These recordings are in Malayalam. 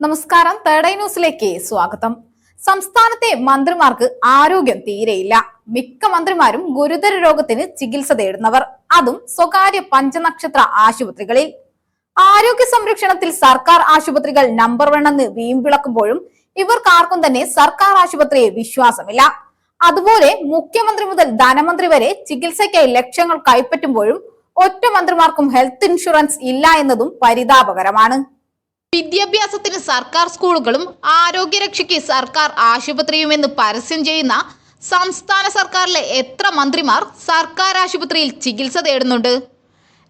നമസ്കാരം. തേർഡ് ഐ ന്യൂസിലേക്ക് സ്വാഗതം. സംസ്ഥാനത്തെ മന്ത്രിമാർക്ക് ആരോഗ്യം തീരെയില്ല. മിക്ക മന്ത്രിമാരും ഗുരുതര രോഗത്തിന് ചികിത്സ തേടുന്നവർ, അതും സ്വകാര്യ പഞ്ചനക്ഷത്ര ആശുപത്രികളിൽ. ആരോഗ്യ സംരക്ഷണത്തിൽ സർക്കാർ ആശുപത്രികൾ നമ്പർ 1 എന്ന് വീമ്പിളക്കുമ്പോഴും ഇവർക്കാർക്കും തന്നെ സർക്കാർ ആശുപത്രിയെ വിശ്വാസമില്ല. അതുപോലെ മുഖ്യമന്ത്രി മുതൽ ധനമന്ത്രി വരെ ചികിത്സയ്ക്കായി ലക്ഷങ്ങൾ കൈപ്പറ്റുമ്പോഴും ഒറ്റ മന്ത്രിമാർക്കും ഹെൽത്ത് ഇൻഷുറൻസ് ഇല്ല എന്നതും പരിതാപകരമാണ്. വിദ്യാഭ്യാസത്തിന് സർക്കാർ സ്കൂളുകളും ആരോഗ്യരക്ഷയ്ക്ക് സർക്കാർ ആശുപത്രിയുമെന്ന് പരസ്യം ചെയ്യുന്ന സംസ്ഥാന സർക്കാരിലെ എത്ര മന്ത്രിമാർ സർക്കാർ ആശുപത്രിയിൽ ചികിത്സ തേടുന്നുണ്ട്?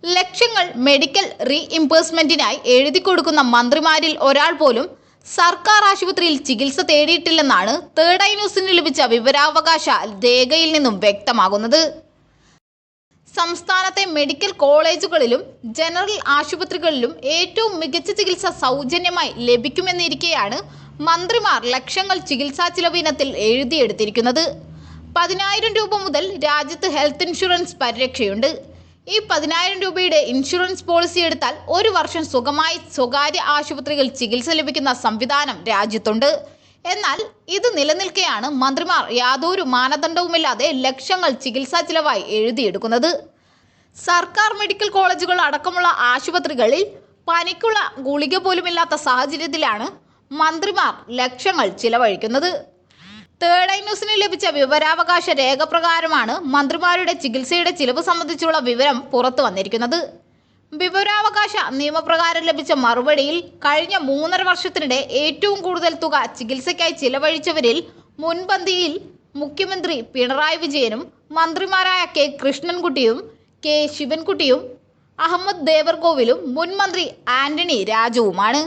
ലക്ഷങ്ങൾ മെഡിക്കൽ റീഇംബേഴ്സ്മെന്റിനായി എഴുതി കൊടുക്കുന്ന മന്ത്രിമാരിൽ ഒരാൾ പോലും സർക്കാർ ആശുപത്രിയിൽ ചികിത്സ തേടിയിട്ടില്ലെന്നാണ് തേർഡ് ഐ ന്യൂസിന് ലഭിച്ച വിവരാവകാശ രേഖയിൽ നിന്നും വ്യക്തമാകുന്നത്. സംസ്ഥാനത്തെ മെഡിക്കൽ കോളേജുകളിലും ജനറൽ ആശുപത്രികളിലും ഏറ്റവും മികച്ച ചികിത്സ സൗജന്യമായി ലഭിക്കുമെന്നിരിക്കെയാണ് മന്ത്രിമാർ ലക്ഷങ്ങൾ ചികിത്സാ ചിലവ് ഇനത്തിൽ എഴുതിയെടുത്തിരിക്കുന്നത്. 10,000 രൂപ മുതൽ രാജ്യത്ത് ഹെൽത്ത് ഇൻഷുറൻസ് പരിരക്ഷയുണ്ട്. ഈ 10,000 രൂപയുടെ ഇൻഷുറൻസ് പോളിസി എടുത്താൽ ഒരു വർഷം സുഖമായി സ്വകാര്യ ആശുപത്രികൾ ചികിത്സ ലഭിക്കുന്ന സംവിധാനം രാജ്യത്തുണ്ട്. എന്നാൽ ഇത് നിലനിൽക്കെയാണ് മന്ത്രിമാർ യാതൊരു മാനദണ്ഡവുമില്ലാതെ ലക്ഷങ്ങൾ ചികിത്സാ ചിലവായി എഴുതിയെടുക്കുന്നത്. സർക്കാർ മെഡിക്കൽ കോളേജുകൾ അടക്കമുള്ള ആശുപത്രികളിൽ പനിക്കുള്ള ഗുളിക പോലുമില്ലാത്ത സാഹചര്യത്തിലാണ് മന്ത്രിമാർ ലക്ഷങ്ങൾ ചിലവഴിക്കുന്നത്. തേർഡ് ഐ ന്യൂസിന് ലഭിച്ച വിവരാവകാശ രേഖ പ്രകാരമാണ് മന്ത്രിമാരുടെ ചികിത്സയുടെ ചിലവ് സംബന്ധിച്ചുള്ള വിവരം പുറത്തു വന്നിരിക്കുന്നത്. വിവരാവകാശ നിയമപ്രകാരം ലഭിച്ച മറുപടിയിൽ കഴിഞ്ഞ 3.5 വർഷത്തിനിടെ ഏറ്റവും കൂടുതൽ തുക ചികിത്സയ്ക്കായി ചിലവഴിച്ചവരിൽ മുൻപന്തിയിൽ മുഖ്യമന്ത്രി പിണറായി വിജയനും മന്ത്രിമാരായ കെ കൃഷ്ണൻകുട്ടിയും കെ ശിവൻകുട്ടിയും അഹമ്മദ് ദേവർകോവിലും മുൻ മന്ത്രി ആന്റണി രാജുവുമാണ്.